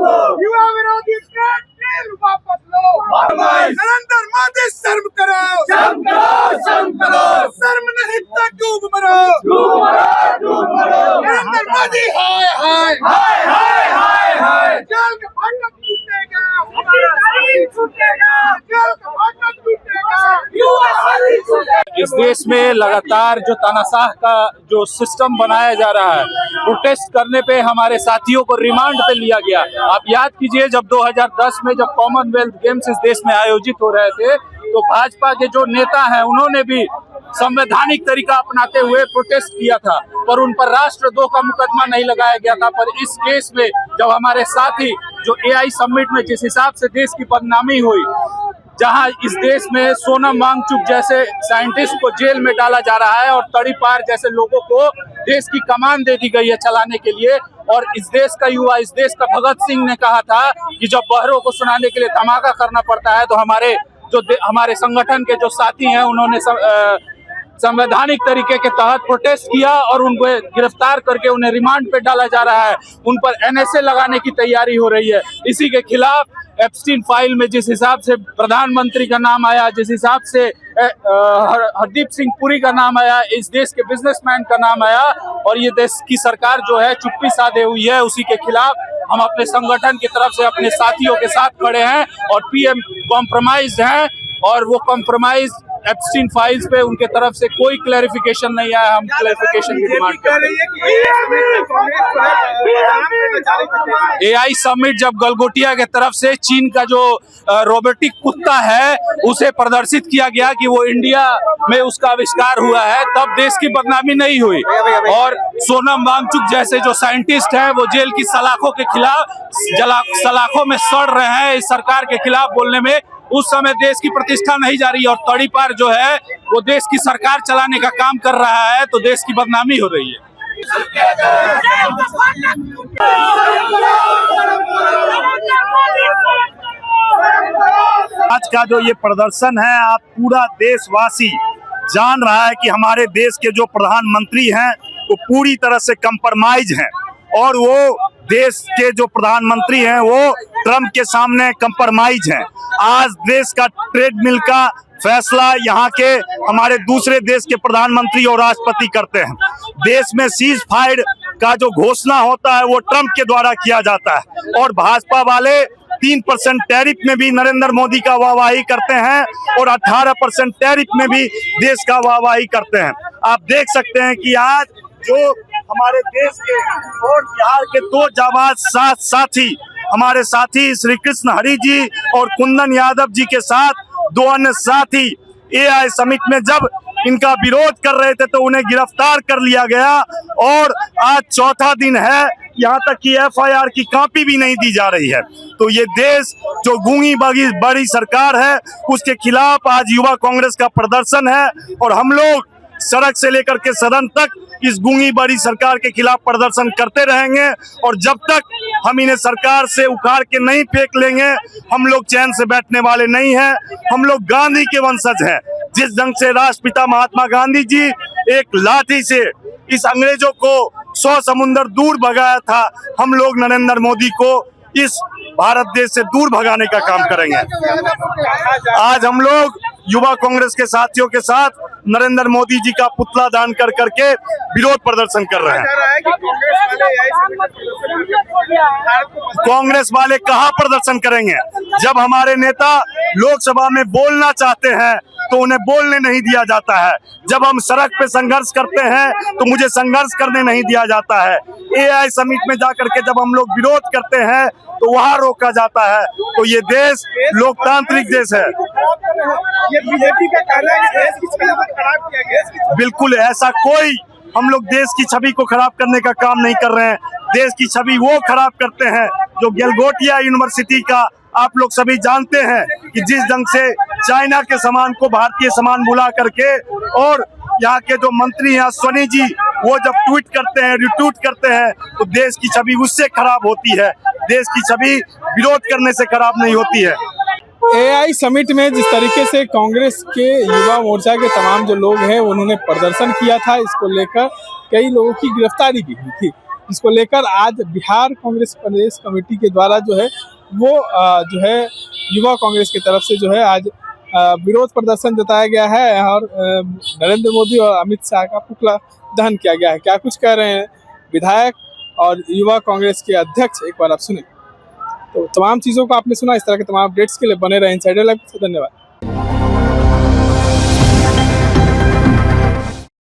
युवा विरोधी ट्रेड वापस लो। नरेंद्र मोदी शर्म करो, शर्म नहीं तो डूब मरो। नरेंद्र मोदी हाय हाय जेल का फाटक टूटेगा, जेल का फाटक टूटेगा। इस देश में लगातार जो तानाशाह का जो सिस्टम बनाया जा रहा है, प्रोटेस्ट करने पे हमारे साथियों को रिमांड पे लिया गया। आप याद कीजिए जब 2010 में जब कॉमनवेल्थ गेम्स इस देश में आयोजित हो रहे थे तो भाजपा के जो नेता हैं उन्होंने भी संवैधानिक तरीका अपनाते हुए प्रोटेस्ट किया था, पर उन पर राष्ट्रद्रोह का मुकदमा नहीं लगाया गया था। पर इस केस में जब हमारे साथी जो AI समिट में जिस हिसाब से देश की बदनामी हुई, जहां इस देश में सोनम वांगचुक जैसे साइंटिस्ट को जेल में डाला जा रहा है और तड़ीपार जैसे लोगों को देश की कमान दे दी गई है चलाने के लिए, और इस देश का युवा, इस देश का भगत सिंह ने कहा था कि जब बहरों को सुनाने के लिए धमाका करना पड़ता है तो हमारे संगठन के जो साथी हैं उन्होंने संवैधानिक तरीके के तहत प्रोटेस्ट किया और उनको गिरफ्तार करके उन्हें रिमांड पे डाला जा रहा है। उन पर NSA लगाने की तैयारी हो रही है। इसी के खिलाफ एप्स्टीन फाइल में जिस हिसाब से प्रधानमंत्री का नाम आया, जिस हिसाब से हरदीप सिंह पुरी का नाम आया, इस देश के बिजनेसमैन का नाम आया, और ये देश की सरकार जो है चुप्पी साधे हुई है, उसी के खिलाफ हम अपने संगठन की तरफ से अपने साथियों के साथ खड़े हैं और PM कॉम्प्रोमाइज हैं, और वो कॉम्प्रोमाइज एप्स्टीन फाइल्स पे उनके तरफ से कोई क्लैरिफिकेशन नहीं आया। हम क्लैरिफिकेशन की डिमांड कर रहे हैं। AI समिट जब गलगोटिया के तरफ से चीन का जो रोबोटिक कुत्ता है उसे प्रदर्शित किया गया कि वो इंडिया में उसका आविष्कार हुआ है, तब देश की बदनामी नहीं हुई। और सोनम वांगचुक जैसे जो साइंटिस्ट हैं वो जेल की सलाखों के खिलाफ सलाखों में सड़ रहे हैं इस सरकार के खिलाफ बोलने में। उस समय देश की प्रतिष्ठा नहीं जा रही, और तड़ीपार जो है वो देश की सरकार चलाने का काम कर रहा है, तो देश की बदनामी हो रही है। आज का जो ये प्रदर्शन है, आप पूरा देशवासी जान रहा है कि हमारे देश के जो प्रधानमंत्री हैं वो पूरी तरह से कंप्रोमाइज हैं, और वो देश के जो प्रधानमंत्री हैं वो ट्रम्प के सामने कंप्रोमाइज हैं। आज देश का ट्रेडमिल का फैसला यहाँ के हमारे दूसरे देश के प्रधानमंत्री और राष्ट्रपति करते हैं। देश में सीज फायर का जो घोषणा होता है वो ट्रम्प के द्वारा किया जाता है, और भाजपा वाले 3% टैरिफ में भी नरेंद्र मोदी का वाहवाही करते हैं और 18% टैरिफ में भी देश का वाहवाही करते हैं। आप देख सकते हैं कि आज जो हमारे देश के और बिहार के दो जाबाज साथी हमारे साथी श्री कृष्ण हरि जी और कुंदन यादव जी के साथ दो अन्य साथी AI समिट में जब इनका विरोध कर रहे थे तो उन्हें गिरफ्तार कर लिया गया, और आज चौथा दिन है, यहाँ तक कि FIR की कॉपी भी नहीं दी जा रही है। तो ये देश जो गूंगी बड़ी सरकार है उसके खिलाफ आज युवा कांग्रेस का प्रदर्शन है, और हम लोग सड़क से लेकर के सदन तक इस गूंगी बड़ी सरकार के खिलाफ प्रदर्शन करते रहेंगे, और जब तक हम इन्हें सरकार से उखाड़ के नहीं फेंक लेंगे हम लोग चैन से बैठने वाले नहीं हैं। हम लोग गांधी के वंशज हैं। जिस ढंग से राष्ट्रपिता महात्मा गांधी जी एक लाठी से इस अंग्रेजों को 100 समुंदर दूर भगाया था, हम लोग नरेंद्र मोदी को इस भारत देश से दूर भगाने का काम करेंगे। आज हम लोग युवा कांग्रेस के साथियों के साथ नरेंद्र मोदी जी का पुतला दान कर करके विरोध प्रदर्शन कर रहे हैं। कांग्रेस वाले कहाँ प्रदर्शन करेंगे? जब हमारे नेता लोकसभा में बोलना चाहते हैं तो उन्हें बोलने नहीं दिया जाता है। जब हम सड़क पे संघर्ष करते हैं तो मुझे संघर्ष करने नहीं दिया जाता है। AI समिट में जाकर के जब हम लोग विरोध करते हैं तो वहाँ रोका जाता है। तो ये देश लोकतांत्रिक देश है। ये बीजेपी का कहना है कि देश की छवि को खराब किया गया। बिल्कुल ऐसा कोई, हम लोग देश की छवि को खराब करने का काम नहीं कर रहे हैं। देश की छवि वो खराब करते हैं जो गलगोटिया यूनिवर्सिटी का आप लोग सभी जानते हैं कि जिस ढंग से चाइना के सामान को भारतीय सामान बुला करके, और यहाँ के जो मंत्री हैं अश्वनी जी वो जब ट्वीट करते हैं, रिट्वीट करते हैं, तो देश की छवि उससे खराब होती है। देश की छवि विरोध करने से खराब नहीं होती है। AI समिट में जिस तरीके से कांग्रेस के युवा मोर्चा के तमाम जो लोग हैं उन्होंने प्रदर्शन किया था, इसको लेकर कई लोगों की गिरफ्तारी भी हुई थी, इसको लेकर आज बिहार कांग्रेस प्रदेश कमेटी के द्वारा जो है वो जो है युवा कांग्रेस की तरफ से जो है आज विरोध प्रदर्शन जताया गया है और नरेंद्र मोदी और अमित शाह का पुतला दहन किया गया है। क्या कुछ कह रहे हैं विधायक और युवा कांग्रेस के अध्यक्ष, एक बार आप सुने। तो तमाम चीज़ों को आपने सुना। इस तरह के तमाम अपडेट्स के लिए बने रहे इनसाइडर लाइव से। धन्यवाद।